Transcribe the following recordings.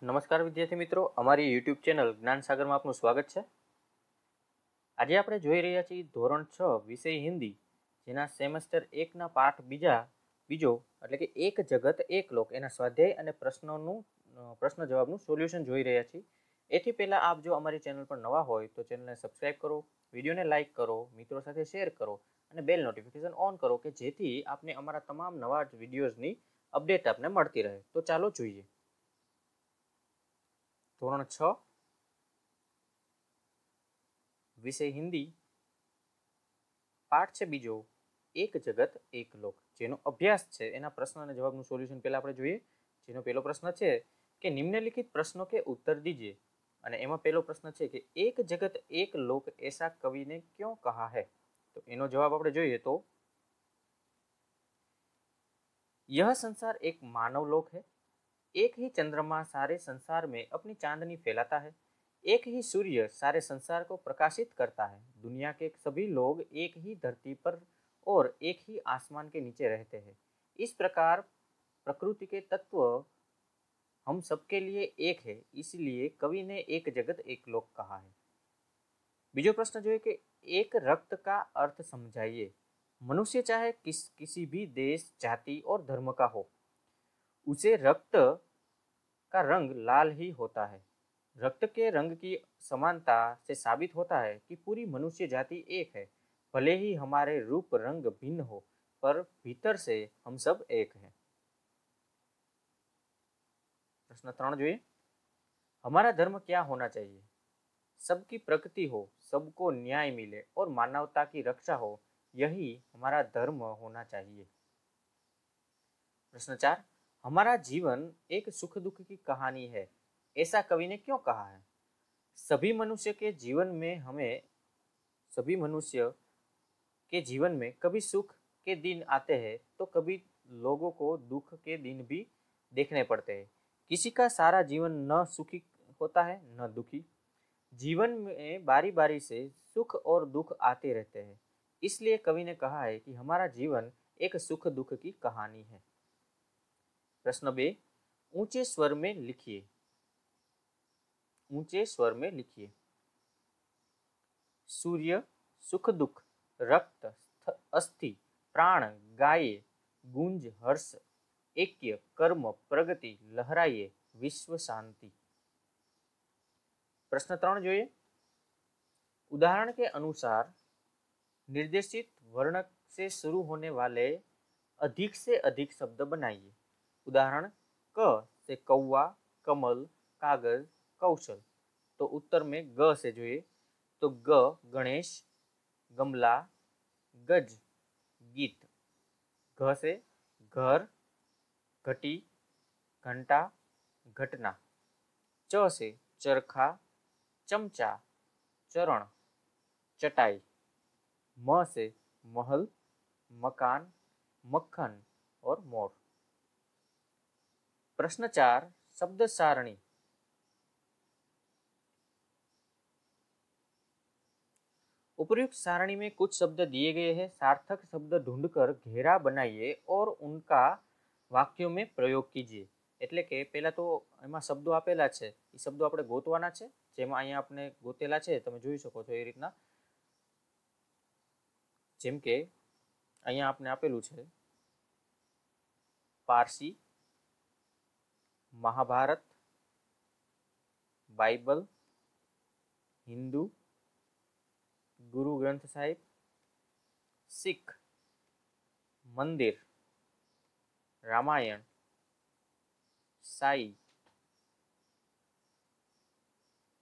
નમસ્કાર વિદ્યાર્થી મિત્રો, અમારી યુટ્યુબ ચેનલ જ્ઞાન સાગરમાં આપનું સ્વાગત છે. આજે આપણે જોઈ રહ્યા છીએ ધોરણ 6 વિષય હિન્દી, જેના સેમેસ્ટર 1ના પાઠ બીજો એટલે કે એક જગત એક લોક એના સ્વાધ્યાય અને પ્રશ્ન જવાબનું સોલ્યુશન જોઈ રહ્યા છીએ. એથી પહેલા આપ જો અમારી ચેનલ પર નવા હોય તો ચેનલને સબસ્ક્રાઇબ કરો, વિડીયોને લાઇક કરો, મિત્રો સાથે શેર કરો અને બેલ નોટિફિકેશન ઓન કરો કે જેથી આપને અમારા તમામ નવા વિડીયોઝની અપડેટ આપને મળતી રહે. તો ચાલો જોઈએ. ધોરણ 6 વિષય હિન્દી, પાઠ છે બીજો, એક જગત એક લોક, જેનો અભ્યાસ છે એના પ્રશ્ન અને જવાબનું સોલ્યુશન પહેલા આપણે જોઈએ. જેનો પહેલો પ્રશ્ન છે કે નિમ્નલિખિત પ્રશ્નો के उत्तर दीजिए, અને એમાં પહેલો પ્રશ્ન છે કે એક જગત એક લોક ऐसा कवि ने क्यों कहा है. તો એનો જવાબ આપણે જોઈએ તો यह संसार एक मानव लोक है, एक ही चंद्रमा सारे संसार में अपनी चांदनी फैलाता है, एक ही सूर्य सारे संसार को प्रकाशित करता है, दुनिया के सभी लोग एक ही धरती पर और एक ही आसमान के नीचे रहते हैं. इस प्रकार प्रकृति के तत्व हम सबके लिए एक है, इसलिए कवि ने एक जगत एक लोक कहा है. बीजो प्रश्न जो है कि एक रक्त का अर्थ समझाइए. मनुष्य चाहे किसी भी देश, जाति और धर्म का हो, उसे रक्त का रंग लाल ही होता है. रक्त के रंग की समानता से साबित होता है कि पूरी मनुष्य जाति एक है. भले ही हमारे रूप रंग भिन्न हो, पर भीतर से हम सब एक हैं. प्रश्न 3 જોઈએ. हमारा धर्म क्या होना चाहिए? सबकी प्रगति हो, सबको न्याय मिले और मानवता की रक्षा हो, यही हमारा धर्म होना चाहिए. प्रश्न 4, हमारा जीवन एक सुख दुख की कहानी है, ऐसा कवि ने क्यों कहा है? सभी मनुष्य के जीवन में कभी सुख के दिन आते हैं तो कभी लोगों को दुख के दिन भी देखने पड़ते हैं. किसी का सारा जीवन न सुखी होता है न दुखी. जीवन में बारी बारी से सुख और दुख आते रहते हैं, इसलिए कवि ने कहा है कि हमारा जीवन एक सुख दुख की कहानी है. प्रश्न 2, ऊंचे स्वर में लिखिए. ऊंचे स्वर में लिखिए. सूर्य सुख दुख, रक्त अस्थि, प्राण गाये, गुंज हर्ष, ऐक्य कर्म प्रगति लहराइए, विश्व शांति. प्रश्न 3 જોઈએ. उदाहरण के अनुसार निर्देशित वर्ण से शुरू होने वाले अधिक से अधिक शब्द बनाइए. उदाहरण क से कौवा, कमल, कागज, कौशल. तो उत्तर में ग से જોઈએ तो ग गणेश, गमला, गज, गीत. घ से घर, घटी, घंटा, घटना. च से चरखा, चमचा, चरण, चटाई. म से महल, मकान, मक्खन और मोर. प्रश्न 4, शब्द सारणी. उपर्युक्त सारणी में कुछ शब्द दिए गए हैं. सार्थक शब्द ढूंढकर घेरा बनाइए और उनका वाक्यों में प्रयोग कीजिए. એટલે કે પહેલા તો એમાં શબ્દો આપેલા છે, એ શબ્દો આપણે ગોતવાના છે, જેમાં અહીંયા આપણે ગોતેલા છે તમે જોઈ શકો છો એ રીતના. જેમ કે અહીંયા આપણે આપેલું છે પારસી, મહાભારત, બાઇબલ, હિન્દુ, गुरु ग्रंथ साहिब, सिख, मंदिर, रामायण, साई,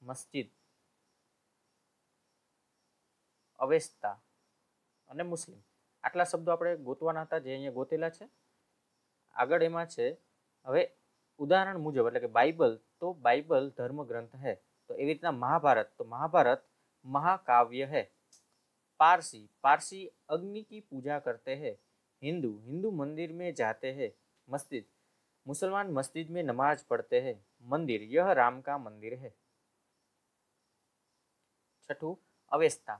मस्जिद, अवेस्ता અને મુસ્લિમ. આટલા શબ્દો આપણે ગોતવાના હતા જે અહીંયા ગોતેલા છે. આગળ એમાં છે હવે ઉદાહરણ મુજબ, એટલે કે બાઇબલ, તો બાઇબલ ધર્મ ગ્રંથ है. તો એવી રીતના મહાભારત, તો મહાભારત महाकाव्य है. पारसी, पारसी अग्नि की पूजा करते हैं. हिंदू, हिंदू मंदिर में जाते हैं. मस्जिद, मुसलमान मस्जिद में नमाज पढ़ते हैं. मंदिर, यह राम का मंदिर है. छठू, अवेस्ता.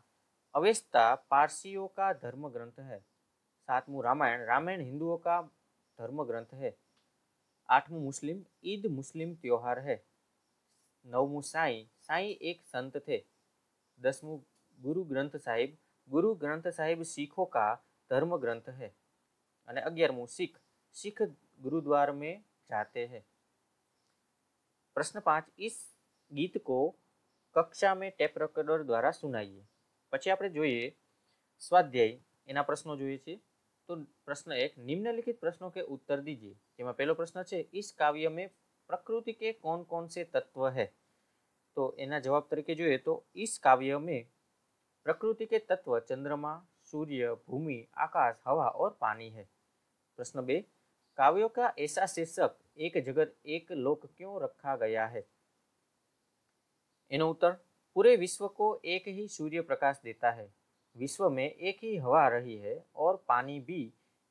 अवेस्ता पारसियों का धर्म ग्रंथ है. सातमू, रामायण. रामायण हिंदुओं का धर्म ग्रंथ है. 8मुं मुस्लिम ईद मुस्लिम त्योहार है। 9मुं साईं साईं एक संत थे। 10मुं गुरु ग्रंथ साहिब सिखों का धर्म ग्रंथ है। और 11मुं सिख गुरुद्वार में जाते हैं। प्रश्न 5, इस गीत को कक्षा में टेप रेकॉर्डर द्वारा सुनाइए। પછી આપણે જોઈએ સ્વાધ્યાય એના પ્રશ્નો જોઈએ છીએ। तो प्रश्न 1, निम्नलिखित प्रश्नों के उत्तर दीजिए। જેમાં પહેલો પ્રશ્न છે, इस काव्य में प्रकृति के कौन कौन से तत्व है। तो એના જવાબ તરીકે જોઈએ તો इस काव्य में प्रकृति के तत्व चंद्रमा, सूर्य, भूमि, आकाश, हवा और पानी है। प्रश्न 2, काव्यों का ऐसा शीर्षक एक जगत एक लोक क्यों रखा गया है। एनो उत्तर, पूरे विश्व को एक ही सूर्य प्रकाश देता है। विश्व में एक ही हवा रही है और पानी भी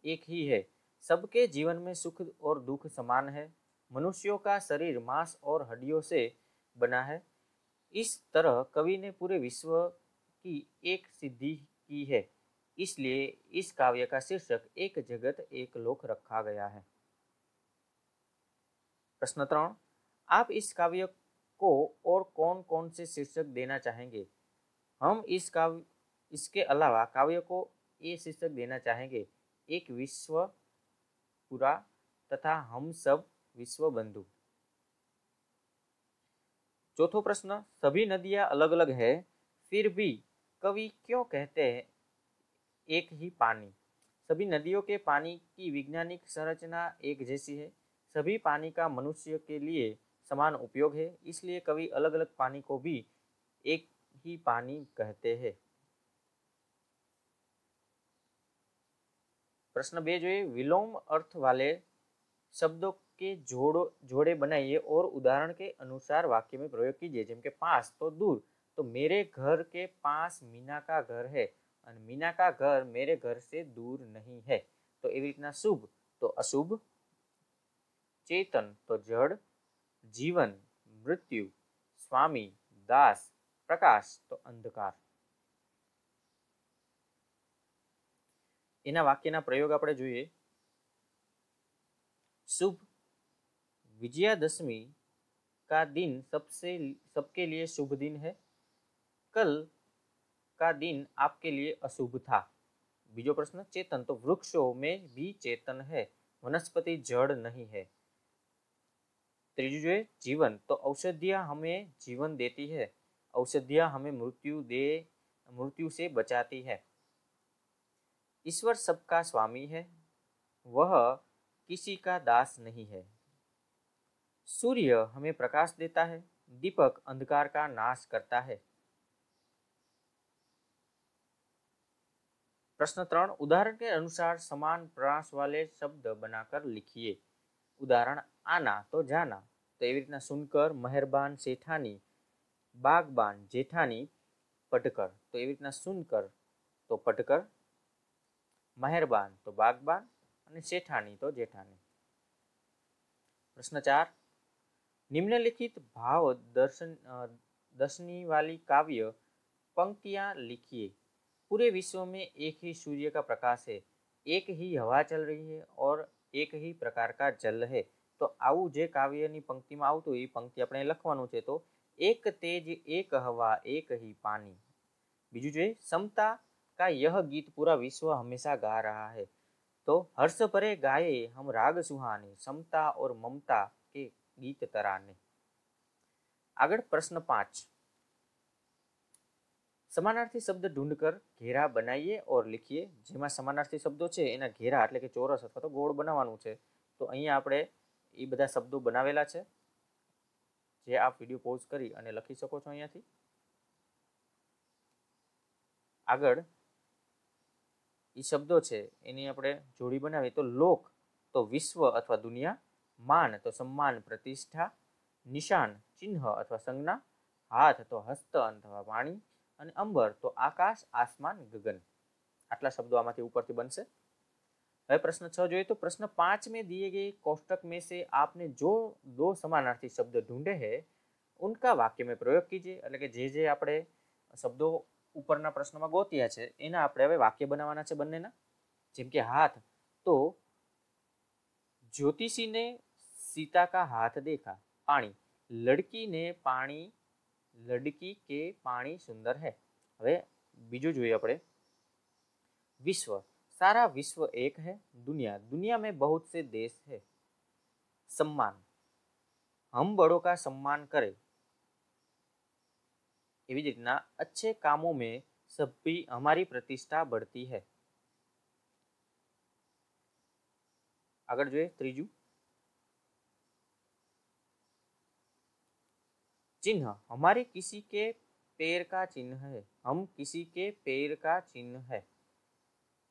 एक ही है। सबके जीवन में सुख और दुख समान है। मनुष्यों का शरीर मांस और हड्डियों से बना है। इस तरह कवि ने पूरे विश्व की एक सिद्धि की है। इसलिए इस काव्य का शीर्षक एक जगत एक लोक रखा गया है। प्रश्न 3, आप इस काव्य को और कौन कौन से शीर्षक देना चाहेंगे। हम इसके अलावा काव्य को ये शीर्षक देना चाहेंगे, एक विश्व पूरा तथा हम सब विश्व बंधु। चौथो प्रश्न, सभी नदियां अलग अलग है, फिर भी कवि क्यों कहते हैं एक ही पानी। सभी नदियों के पानी की वैज्ञानिक संरचना एक जैसी है। सभी पानी का मनुष्य के लिए समान उपयोग है, इसलिए कवि अलग अलग पानी को भी एक ही पानी कहते हैं। प्रश्न 2 जो विलोम अर्थ वाले शब्दों के जोड़े बनाइए और उदाहरण के अनुसार वाक्य में प्रयोग कीजिए। जेम के पास तो दूर, तो मेरे घर के पास मीना का घर है और मीना का घर मेरे घर से दूर नहीं है। तो एवी रीतना शुभ तो अशुभ, चेतन तो जड़, जीवन, मृत्यु, स्वामी, दास, प्रकाश तो अंधकार। एना वाक्यना प्रयोग आपणे जोईए। शुभ, विजयादशमी का दिन सबके लिए शुभ दिन है। कल का दिन आपके लिए अशुभ था। बीजो प्रश्न, चेतन तो वृक्षों में भी चेतन है, वनस्पति जड़ नहीं है। त्रीजू जो जीवन तो औषधियां हमें जीवन देती है, औषधियां हमें मृत्यु से बचाती है। ईश्वर सबका स्वामी है, वह किसी का दास नहीं है। सूर्य हमें प्रकाश देता है, दीपक अंधकार का नाश करता है। प्रश्न 3, उदाहरण के अनुसार समान प्रास वाले शब्द बनाकर लिखिए। उदाहरण, आना तो जाना, तो एवी रीतना सुनकर, मेहरबान सेठानी, बागबान जेठानी, पटकर, तो एवी रीतना सुनकर तो पटकर, मेहरबान तो बागबान और सेठानी तो जेठानी। प्रश्न 4, निम्नलिखित भाव दर्शनी वाली काव्य पंक्तियां लिखिए। पूरे विश्व में एक ही सूर्य का प्रकाश है, एक ही हवा चल रही है और एक ही प्रकार का जल है। तो आवु जे काव्यनी पंक्ति में आवतुं ए पंक्ति आपणे लखवानुं छे। तो एक तेज एक हवा एक ही पानी। बीजू जो समता का यह गीत पूरा विश्व हमेशा गा रहा है। तो हर्ष भरे गाये हम राग सुहाने, समता और ममता के गीत तराने। आगळ प्रश्न 5, समानार्थी शब्द ढूंढकर घेरा बनाइए और लिखिए। जेमां समानार्थी शब्दों छे एना घेरा એટલે કે ચોરસ અથવા તો ગોળ બનાવવાનું છે। તો અહીંયા આપણે એ બધા શબ્દો બનાવેલા છે, જે આપ વિડિયો પોઝ કરી અને લખી શકો છો અહીંયાથી। આગળ એ શબ્દો છે એની આપણે જોડી બનાવીએ। તો લોક તો વિશ્વ અથવા દુનિયા, માન તો सम्मान प्रतिष्ठा, निशान चिन्ह अथवा संज्ञा, हाथ तो हस्त अथवा वाणी અને અંબર તો આકાશ આસમાન ગગન। આટલા શબ્દો આમાંથી ઉપરથી બનશે। હવે પ્રશ્ન 6 જોઈએ તો પ્રશ્न 5 में दिए गए कोष्टक में से आपने जो दो समानार्थी शब्द ढूंढे हैं उनका वाक्य में प्रयोग कीजिए। એટલે કે જે આપણે શબ્દો ઉપરના પ્રશ્નમાં ગોત્યા છે એના આપણે હવે વાક્ય બનાવવાના છે બંનેના। જેમ કે હાથ તો જ્યોતિષીને सीता का हाथ देखा, पाणी, लड़की ने पाणी, लड़की के पाणी सुंदर है। હવે બીજું જોઈએ આપણે, विश्व, सारा विश्व एक है। दुनिया, दुनिया में बहुत से देश है। सम्मान, हम बड़ों का सम्मान करें। એવી જ રીતના अच्छे कामों में सभी हमारी प्रतिष्ठा बढ़ती है। આગળ જોઈએ ત્રીજું, चिन्ह, हमारे किसी के पैर का चिन्ह है। हम किसी के पैर का चिन्ह है।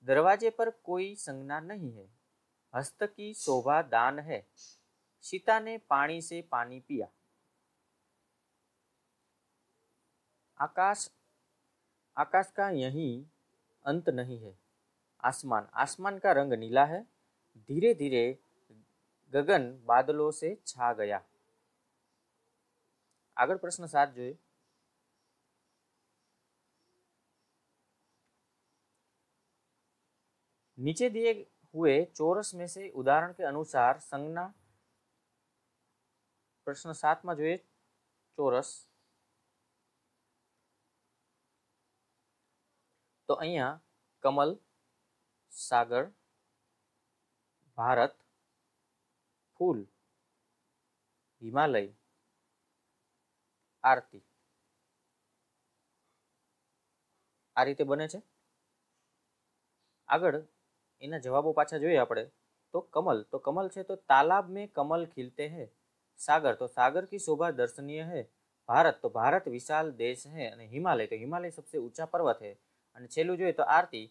दरवाजे पर कोई संज्ञा नहीं है। हस्त की शोभा दान है। सीता ने पानी से पानी पिया। आकाश, आकाश का यही अंत नहीं है। आसमान, आसमान का रंग नीला है। धीरे धीरे गगन बादलों से छा गया। આગળ પ્રશ્ન 7 જોઈએ। नीचे दिए हुए चौरस में से उदाहरण के अनुसार संज्ञा, प्रश्न 7 में જોઈએ चौरस, तो અહીંયા कमल, सागर, भारत, फूल, हिमालय, आरती आ रीते बने छे। आगळ एना जवाबों पाछा જોઈએ આપણે, तो कमल छे तो तालाब में कमल खिलते हैं। सागर, तो सागर की शोभा दर्शनीय है। भारत, तो भारत विशाल देश है। અને हिमालय, तो हिमालय सबसे ऊंचा पर्वत है। અને છેલ્લું જોઈએ तो आरती,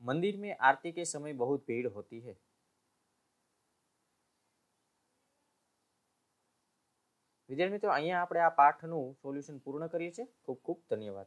मंदिर में आरती के समय बहुत भीड़ होती है। विद्यार्थी मित्रों, અહીંયા આપણે આ પાઠનું સોલ્યુશન પૂર્ણ કરીએ છીએ। ખૂબ ખૂબ ધન્યવાદ।